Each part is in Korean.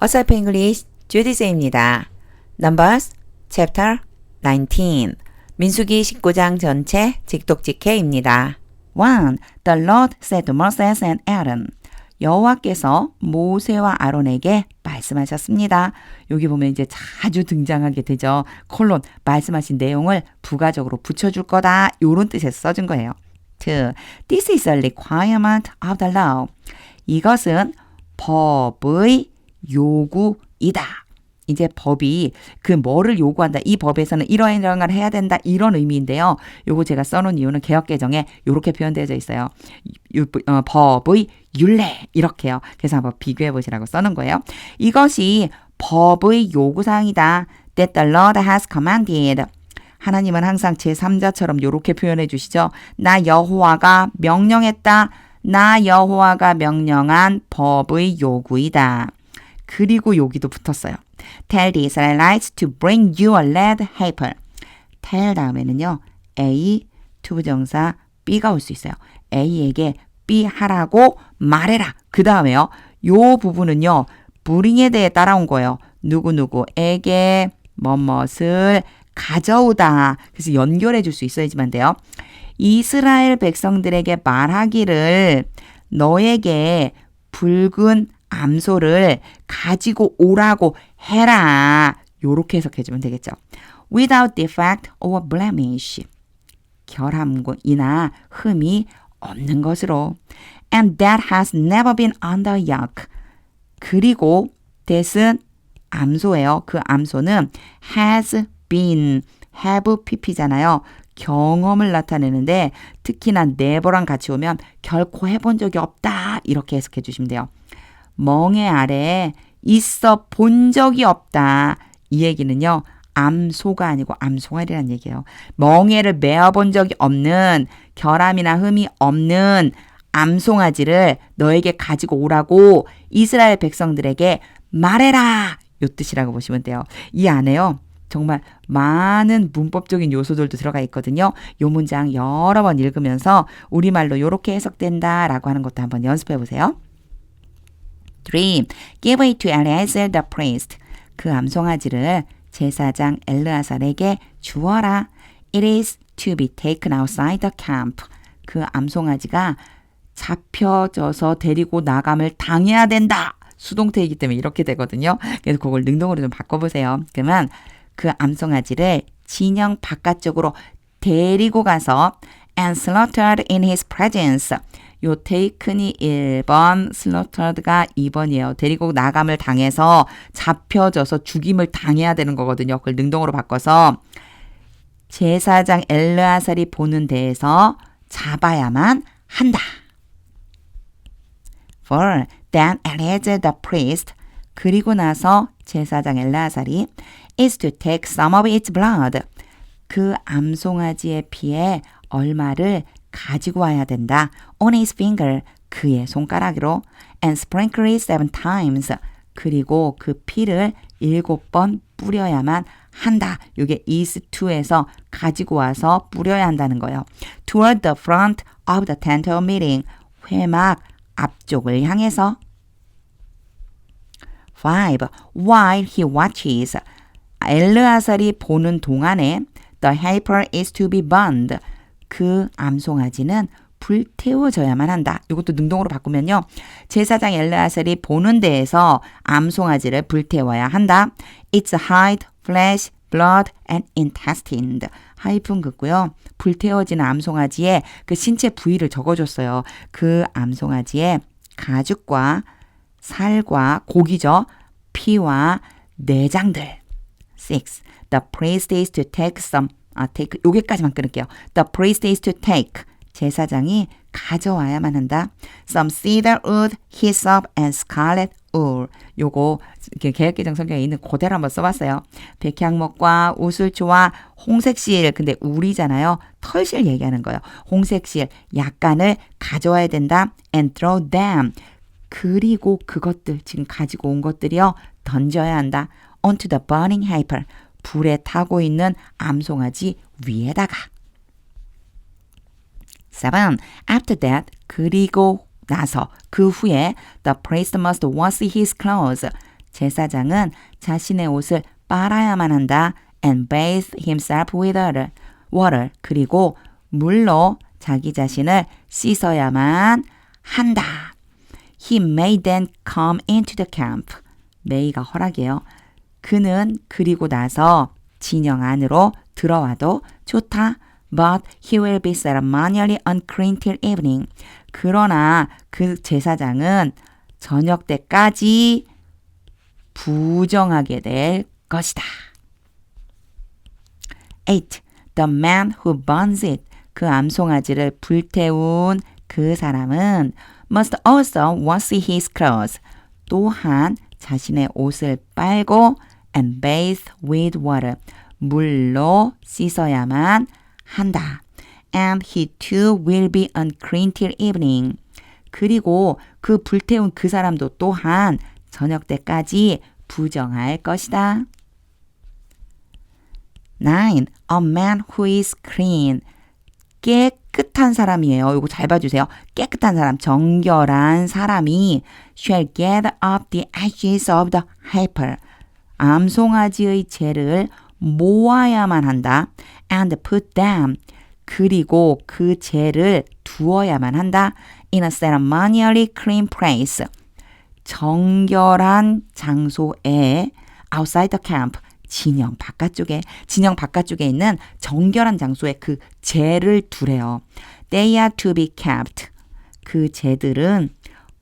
어설프 잉글리시 주디스입니다. Numbers Chapter 19 민수기 19장 전체 직독직해입니다. 1. The Lord said to Moses and Aaron 여호와께서 모세와 아론에게 말씀하셨습니다. 여기 보면 이제 자주 등장하게 되죠. 콜론 말씀하신 내용을 부가적으로 붙여줄 거다. 이런 뜻에서 써준 거예요. 2. This is a requirement of the law. 이것은 법의 요구이다. 이제 법이 그 뭐를 요구한다. 이 법에서는 이러이러한 걸 해야 된다. 이런 의미인데요. 요거 제가 써놓은 이유는 개역개정에 이렇게 표현되어 있어요. 법의 율례 이렇게요. 그래서 한번 비교해 보시라고 써놓은 거예요. 이것이 법의 요구사항이다. That the Lord has commanded. 하나님은 항상 제3자처럼 이렇게 표현해 주시죠. 나 여호와가 명령했다. 나 여호와가 명령한 법의 요구이다. 그리고 여기도 붙었어요. Tell the Israelites to bring you a lead heifer. tell 다음에는요. A, 투부정사 B가 올 수 있어요. A에게 B 하라고 말해라. 그 다음에요. 요 부분은요. bring에 대해 따라온 거예요. 누구누구에게 뭐뭇을 가져오다. 그래서 연결해 줄 수 있어야지만 돼요. 이스라엘 백성들에게 말하기를 너에게 붉은 암소를 가지고 오라고 해라. 요렇게 해석해주면 되겠죠. Without defect or blemish. 결함이나 흠이 없는 것으로. And that has never been under yoke. 그리고 that은 암소예요. 그 암소는 has been, have pp잖아요. 경험을 나타내는데 특히나 never랑 같이 오면 결코 해본 적이 없다. 이렇게 해석해 주시면 돼요. 멍에 아래에 있어 본 적이 없다. 이 얘기는요. 암소가 아니고 암송아리란 얘기예요. 멍에를 메어본 적이 없는 결함이나 흠이 없는 암송아지를 너에게 가지고 오라고 이스라엘 백성들에게 말해라. 요 뜻이라고 보시면 돼요. 이 안에요. 정말 많은 문법적인 요소들도 들어가 있거든요. 요 문장 여러 번 읽으면서 우리말로 이렇게 해석된다라고 하는 것도 한번 연습해 보세요. 3. Give it to Eleazar the priest. 그 암송아지를 제사장 엘르아살에게 주어라. It is to be taken outside the camp. 그 암송아지가 잡혀져서 데리고 나감을 당해야 된다. 수동태이기 때문에 이렇게 되거든요. 그래서 그걸 능동으로 좀 바꿔보세요. 그러면 그 암송아지를 진영 바깥쪽으로 데리고 가서 and slaughtered in his presence. 요 taken이 1번, slaughtered가 2번이에요. 데리고 나감을 당해서 잡혀져서 죽임을 당해야 되는 거거든요. 그걸 능동으로 바꿔서 제사장 엘르아살이 보는 데에서 잡아야만 한다. For then Eleazar the priest 그리고 나서 제사장 엘르아살이 is to take some of its blood 그 암송아지의 피에 얼마를 가지고 와야 된다. On his finger 그의 손가락으로 and sprinkle it 7 times 그리고 그 피를 7번 뿌려야만 한다. 이게 is to에서 가지고 와서 뿌려야 한다는 거예요. Toward the front of the tent of meeting 회막 앞쪽을 향해서 5. While he watches 엘르아살이 보는 동안에 the heifer is to be burned 그 암송아지는 불태워져야만 한다. 이것도 능동으로 바꾸면요. 제사장 엘르아살이 보는 데에서 암송아지를 불태워야 한다. It's hide, flesh, blood and intestine. 하이픈 긋고요. 불태워지는 암송아지의 그 신체 부위를 적어줬어요. 그 암송아지의 가죽과 살과 고기죠. 피와 내장들. 6. The priest is to take some take 여기까지만 끊을게요. The priest is to take 제사장이 가져와야만 한다. Some cedar wood, hyssop and scarlet wool. 요거 개역개정 성경에 있는 그대로 한번 써봤어요. 백향목과 우슬초와 홍색실 근데 울이잖아요. 털실 얘기하는 거예요. 홍색실 약간을 가져와야 된다. And throw them. 그리고 그것들 지금 가지고 온 것들이요. 던져야 한다. Onto the burning heifer. 불에 타고 있는 암송아지 위에다가 7. After that, 그리고 나서 그 후에 the priest must wash his clothes. 제사장은 자신의 옷을 빨아야만 한다. And bathe himself with water. 그리고 물로 자기 자신을 씻어야만 한다. He may then come into the camp. may가 허락이에요. 그는 그리고 나서 진영 안으로 들어와도 좋다. But he will be ceremonially unclean till evening. 그러나 그 제사장은 저녁 때까지 부정하게 될 것이다. 8. The man who burns it. 그 암송아지를 불태운 그 사람은 must also wash his clothes. 또한 자신의 옷을 빨고 and bathe with water. 물로 씻어야만 한다. And he too will be unclean till evening. 그리고 그 불태운 그 사람도 또한 저녁 때까지 부정할 것이다. 9. A man who is clean. 깨끗한 사람이에요. 이거 잘 봐주세요. 깨끗한 사람, 정결한 사람이 shall gather up the ashes of the heifer. 암송아지의 재를 모아야만 한다. And put them. 그리고 그 재를 두어야만 한다. In a ceremonially clean place. 정결한 장소에 outside the camp. 진영 바깥쪽에 있는 정결한 장소에 그 재를 두래요. They are to be kept. 그 재들은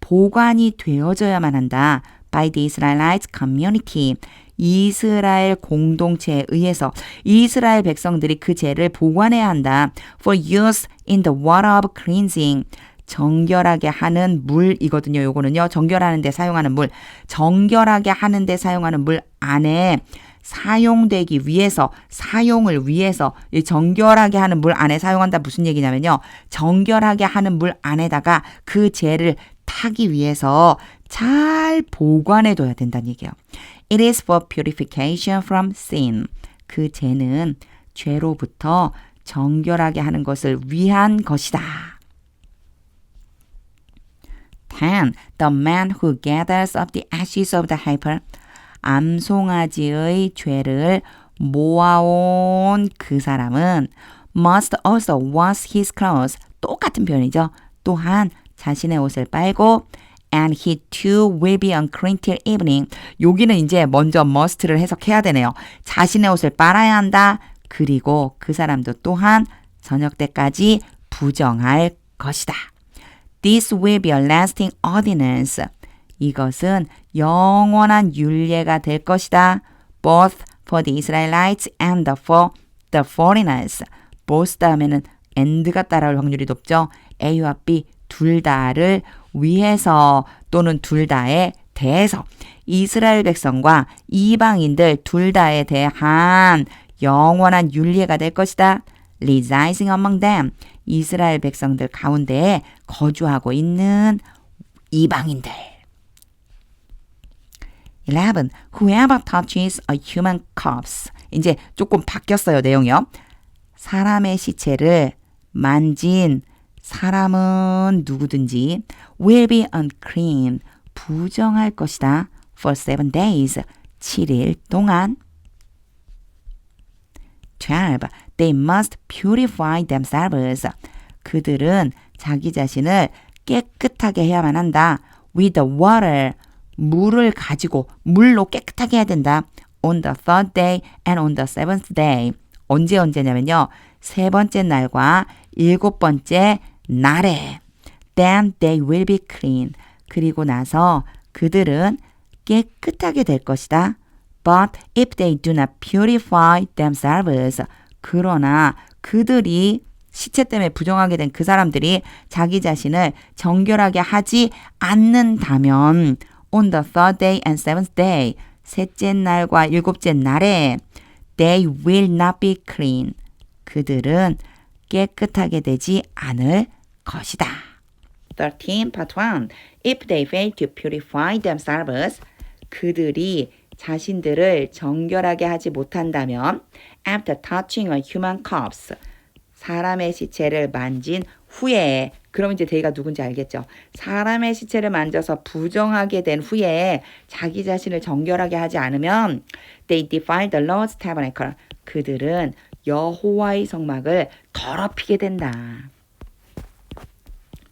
보관이 되어져야만 한다. By the Israelite community. 이스라엘 공동체에 의해서 이스라엘 백성들이 그 재를 보관해야 한다. For use in the water of cleansing. 정결하게 하는 물이거든요. 요거는요. 정결하는 데 사용하는 물. 정결하게 하는 데 사용하는 물 안에 사용되기 위해서, 사용을 위해서 이 정결하게 하는 물 안에 사용한다. 무슨 얘기냐면요. 정결하게 하는 물 안에다가 그 재를 타기 위해서 잘 보관해둬야 된다는 얘기예요. It is for purification from sin. 그 재는 죄로부터 정결하게 하는 것을 위한 것이다. 10. The man who gathers up the ashes of the heifer. 암송아지의 죄를 모아온 그 사람은 must also wash his clothes. 똑같은 표현이죠. 또한 자신의 옷을 빨고 and he too will be unclean till evening. 여기는 이제 먼저 must를 해석해야 되네요. 자신의 옷을 빨아야 한다. 그리고 그 사람도 또한 저녁 때까지 부정할 것이다. This will be a lasting ordinance. 이것은 영원한 율례가 될 것이다. Both for the Israelites and for the foreigners. both 다음에는 and가 따라올 확률이 높죠. A와 B 둘 다를 위해서 또는 둘 다에 대해서 이스라엘 백성과 이방인들 둘 다에 대한 영원한 율례가 될 것이다. Residing among them. 이스라엘 백성들 가운데에 거주하고 있는 이방인들. 11. Whoever touches a human corpse. 이제 조금 바뀌었어요, 내용이요. 사람의 시체를 만진 사람은 누구든지 will be unclean. 부정할 것이다. For 7 days. 7일 동안. 12. They must purify themselves. 그들은 자기 자신을 깨끗하게 해야만 한다. With the water. 물을 가지고 물로 깨끗하게 해야 된다. On the third day and on the seventh day. 언제냐면요. 세 번째 날과 일곱 번째 날에. Then they will be clean. 그리고 나서 그들은 깨끗하게 될 것이다. But if they do not purify themselves. 그러나 그들이 시체 때문에 부정하게 된 그 사람들이 자기 자신을 정결하게 하지 않는다면 on the third day and seventh day, 셋째 날과 일곱째 날에 they will not be clean. 그들은 깨끗하게 되지 않을 것이다. 13. Part 1. If they fail to purify themselves, 그들이 자신들을 정결하게 하지 못한다면 after touching a human corpse, 사람의 시체를 만진 후에 그럼 이제 they가 누군지 알겠죠? 사람의 시체를 만져서 부정하게 된 후에 자기 자신을 정결하게 하지 않으면 they defile the Lord's tabernacle. 그들은 여호와의 성막을 더럽히게 된다.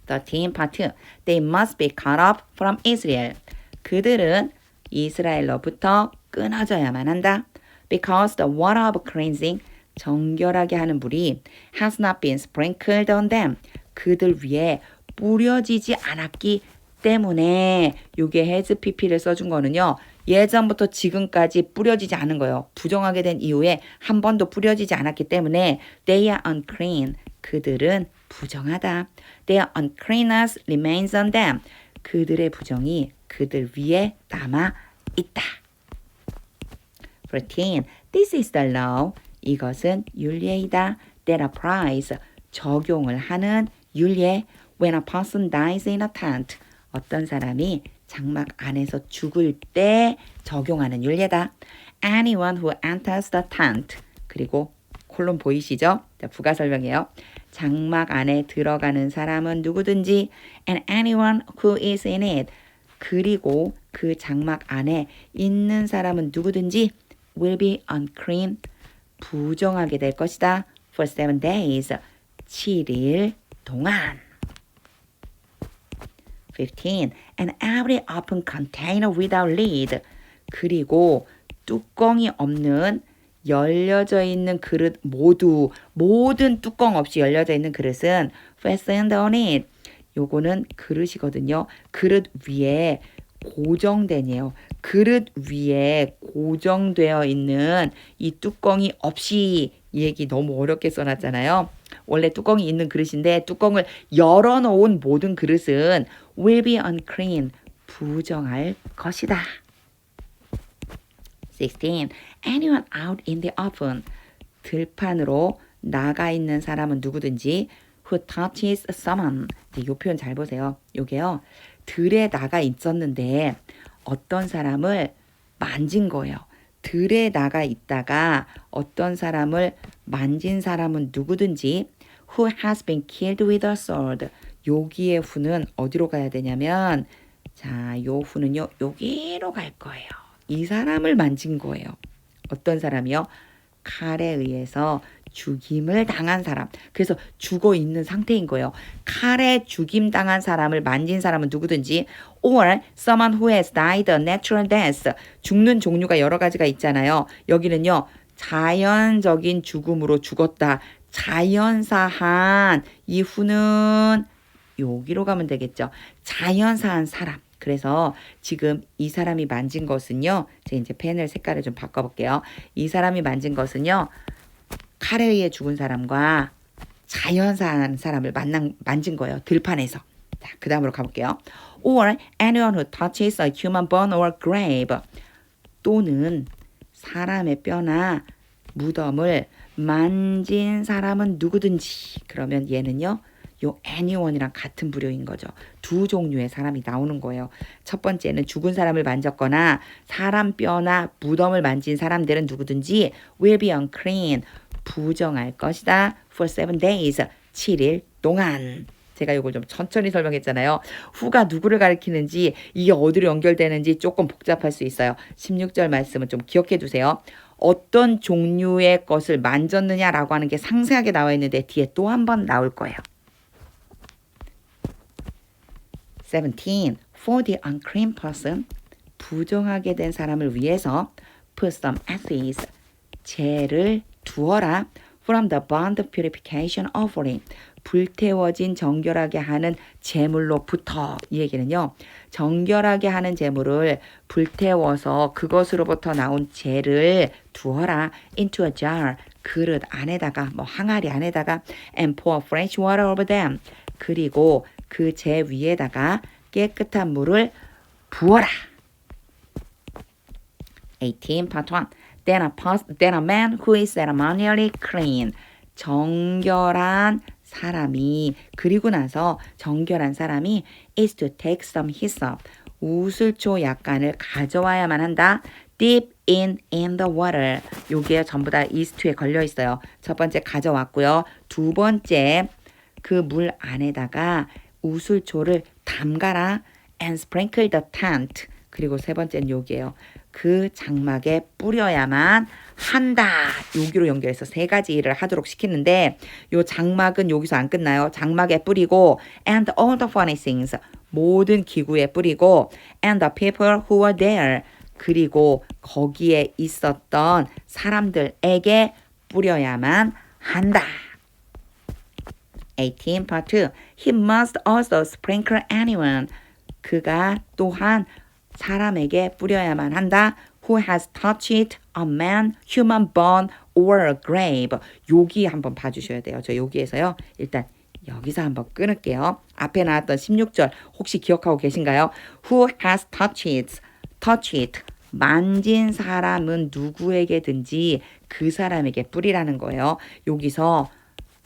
13 part 2. They must be cut off from Israel. 그들은 이스라엘로부터 끊어져야만 한다. Because the water of cleansing, 정결하게 하는 물이 has not been sprinkled on them. 그들 위에 뿌려지지 않았기 때문에 요게 has pp를 써준 거는요. 예전부터 지금까지 뿌려지지 않은 거예요. 부정하게 된 이후에 한 번도 뿌려지지 않았기 때문에 they are unclean. 그들은 부정하다. Their uncleanness remains on them. 그들의 부정이 그들 위에 남아 있다. 14. This is the law. 이것은 율례이다. That applies. 적용을 하는 율례. When a person dies in a tent. 어떤 사람이 장막 안에서 죽을 때 적용하는 율례다. Anyone who enters the tent. 그리고 콜론 보이시죠? 자, 부가 설명해요. 장막 안에 들어가는 사람은 누구든지 and anyone who is in it. 그리고 그 장막 안에 있는 사람은 누구든지 will be unclean. 부정하게 될 것이다. For 7 days. 7일 동안. 15. And every open container without lid. 그리고 뚜껑이 없는 열려져 있는 그릇 모든 뚜껑 없이 열려져 있는 그릇은 fastened on it. 요거는 그릇이거든요. 그릇 위에 고정된이에요. 그릇 위에 고정되어 있는 이 뚜껑이 없이, 이 얘기 너무 어렵게 써놨잖아요. 원래 뚜껑이 있는 그릇인데 뚜껑을 열어놓은 모든 그릇은 will be unclean. 부정할 것이다. 16. Anyone out in the open. 들판으로 나가 있는 사람은 누구든지 who touches someone. 이 표현 잘 보세요. 요게요. 들에 나가 있었는데 어떤 사람을 만진 거예요. 들에 나가 있다가 어떤 사람을 만진 사람은 누구든지 who has been killed with a sword. 여기의 who는 어디로 가야 되냐면 자, 요 who는요. 여기로 갈 거예요. 이 사람을 만진 거예요. 어떤 사람이요? 칼에 의해서 죽임을 당한 사람. 그래서 죽어 있는 상태인 거예요. 칼에 죽임 당한 사람을 만진 사람은 누구든지 or someone who has died a natural death. 죽는 종류가 여러 가지가 있잖아요. 여기는요. 자연적인 죽음으로 죽었다. 자연사한 이후는 여기로 가면 되겠죠. 자연사한 사람. 그래서 지금 이 사람이 만진 것은요. 제가 이제 펜을 색깔을 좀 바꿔볼게요. 이 사람이 만진 것은요. 칼에 의해 죽은 사람과 자연사한 사람을 만진 거예요. 들판에서. 자, 그 다음으로 가볼게요. Or anyone who touches a human bone or grave. 또는 사람의 뼈나 무덤을 만진 사람은 누구든지. 그러면 얘는요. 요 anyone이랑 같은 부류인 거죠. 두 종류의 사람이 나오는 거예요. 첫 번째는 죽은 사람을 만졌거나 사람 뼈나 무덤을 만진 사람들은 누구든지 will be unclean. 부정할 것이다. For 7 days. 7일 동안. 제가 이걸 좀 천천히 설명했잖아요. 후가 누구를 가리키는지 이게 어디로 연결되는지 조금 복잡할 수 있어요. 16절 말씀은 좀 기억해 두세요. 어떤 종류의 것을 만졌느냐라고 하는 게 상세하게 나와 있는데 뒤에 또 한 번 나올 거예요. 17. For the unclean person. 부정하게 된 사람을 위해서 put some ashes. 재를 두어라. From the burnt purification offering. 불태워진 정결하게 하는 제물로부터. 이 얘기는요. 정결하게 하는 제물을 불태워서 그것으로부터 나온 재를 두어라. Into a jar. 그릇 안에다가 항아리 안에다가 and pour fresh water over them. 그리고 그 재 위에다가 깨끗한 물을 부어라. 18. Part 1. Then a man who is ceremonially clean. 정결한 사람이 그리고 나서 정결한 사람이 is to take some hyssop. 우슬초 약간을 가져와야만 한다. Dip in the water. 요게 전부 다 is to에 걸려 있어요. 첫 번째 가져왔고요. 두 번째 그 물 안에다가 우슬초를 담가라. and sprinkle the tent. 그리고 세 번째는 여기에요. 그 장막에 뿌려야만 한다. 여기로 연결해서 세 가지 일을 하도록 시키는데 요 장막은 여기서 안 끝나요. 장막에 뿌리고 and all the furnishings. 모든 기구에 뿌리고 and the people who were there. 그리고 거기에 있었던 사람들에게 뿌려야만 한다. 18 part 2. He must also sprinkle anyone. 그가 또한 사람에게 뿌려야만 한다. Who has touched a man, human bone or a grave. 여기 한번 봐주셔야 돼요. 저 여기에서요. 일단 여기서 한번 끊을게요. 앞에 나왔던 16절 혹시 기억하고 계신가요? Who has touched. 만진 사람은 누구에게든지 그 사람에게 뿌리라는 거예요. 여기서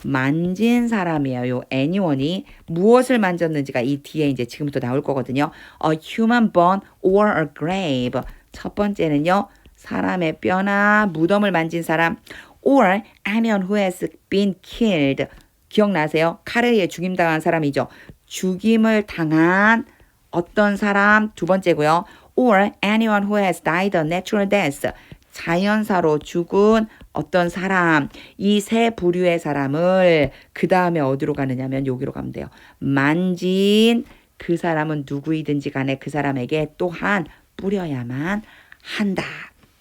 만진 사람이에요. 요 anyone이 무엇을 만졌는지가 이 뒤에 이제 지금부터 나올 거거든요. A human bone or a grave. 첫 번째는요. 사람의 뼈나 무덤을 만진 사람 or anyone who has been killed. 기억나세요? 칼에 의해 죽임당한 사람이죠. 죽임을 당한 어떤 사람 두 번째고요. or anyone who has died a natural death. 자연사로 죽은 어떤 사람, 이 세 부류의 사람을 그 다음에 어디로 가느냐면 여기로 가면 돼요. 만진 그 사람은 누구이든지 간에 그 사람에게 또한 뿌려야만 한다.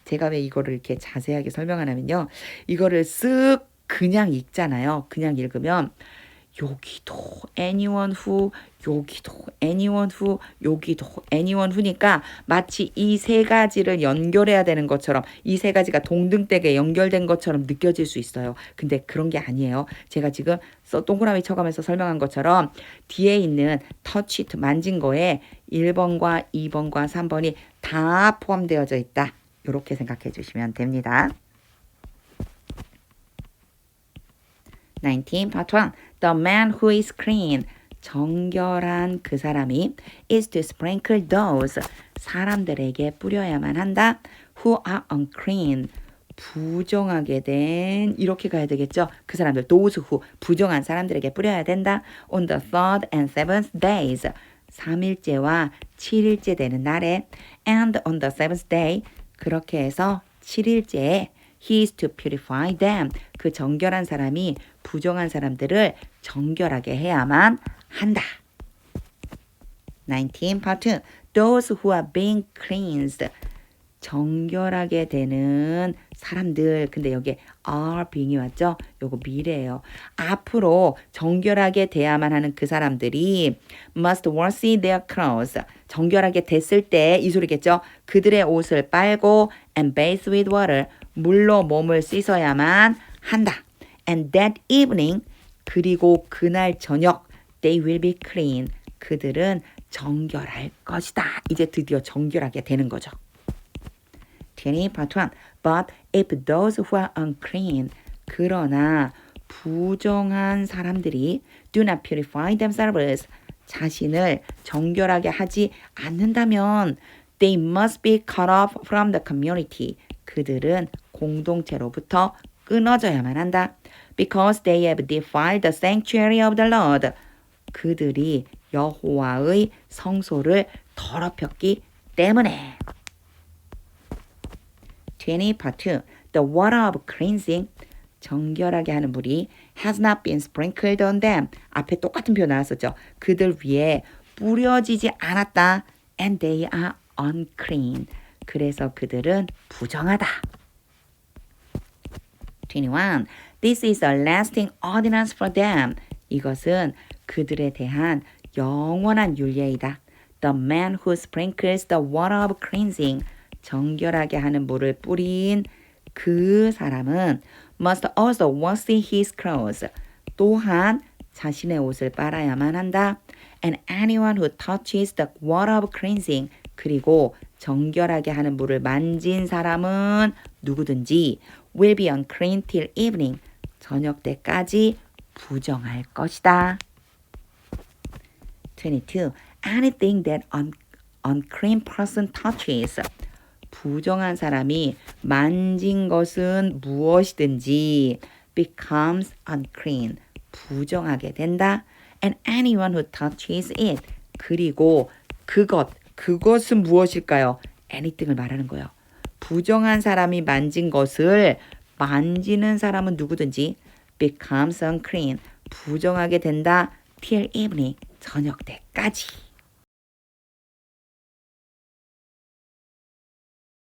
제가 왜 이거를 이렇게 자세하게 설명하냐면요. 이거를 쓱 그냥 읽잖아요. 그냥 읽으면 여기도 anyone who, 여기도 anyone who, 여기도 anyone who니까 마치 이 세 가지를 연결해야 되는 것처럼 이 세 가지가 동등되게 연결된 것처럼 느껴질 수 있어요. 근데 그런 게 아니에요. 제가 지금 동그라미 쳐가면서 설명한 것처럼 뒤에 있는 touch it, 만진 거에 1번과 2번과 3번이 다 포함되어져 있다. 이렇게 생각해 주시면 됩니다. 19 part 1. The man who is clean. 정결한 그 사람이 is to sprinkle those. 사람들에게 뿌려야만 한다. Who are unclean. 부정하게 된 이렇게 가야 되겠죠. 그 사람들 those who 부정한 사람들에게 뿌려야 된다. On the third and seventh days. 3일째와 7일째 되는 날에 and on the seventh day. 그렇게 해서 7일째에 He is to purify them. 그 정결한 사람이 부정한 사람들을 정결하게 해야만 한다. 19 part 2. Those who are being cleansed. 정결하게 되는 사람들. 근데 여기에 are being이 왔죠? 요거 미래예요. 앞으로 정결하게 돼야만 하는 그 사람들이 must wash their clothes. 정결하게 됐을 때 이 소리겠죠? 그들의 옷을 빨고 and bathe with water. 물로 몸을 씻어야만 한다. And that evening, 그리고 그날 저녁, they will be clean. 그들은 정결할 것이다. 이제 드디어 정결하게 되는 거죠. 20 part 1. But if those who are unclean, 그러나 부정한 사람들이 do not purify themselves, 자신을 정결하게 하지 않는다면 they must be cut off from the community. 그들은 공동체로부터 끊어져야만 한다. Because they have defiled the sanctuary of the Lord. 그들이 여호와의 성소를 더럽혔기 때문에. 20 part 2. The water of cleansing. 정결하게 하는 물이 has not been sprinkled on them. 앞에 똑같은 표현 나왔었죠. 그들 위에 뿌려지지 않았다. And they are unclean. 그래서 그들은 부정하다. 21. This is a lasting ordinance for them. 이것은 그들에 대한 영원한 율례이다. The man who sprinkles the water of cleansing. 정결하게 하는 물을 뿌린 그 사람은 must also wash his clothes. 또한 자신의 옷을 빨아야만 한다. And anyone who touches the water of cleansing. 그리고 정결하게 하는 물을 만진 사람은 누구든지 will be unclean till evening. 저녁 때까지 부정할 것이다. 22. Anything that unclean person touches. 부정한 사람이 만진 것은 무엇이든지 becomes unclean. 부정하게 된다. And anyone who touches it. 그리고 그것은 무엇일까요? anything을 말하는 거예요. 부정한 사람이 만진 것을 만지는 사람은 누구든지 becomes unclean. 부정하게 된다. till evening. 저녁 때까지.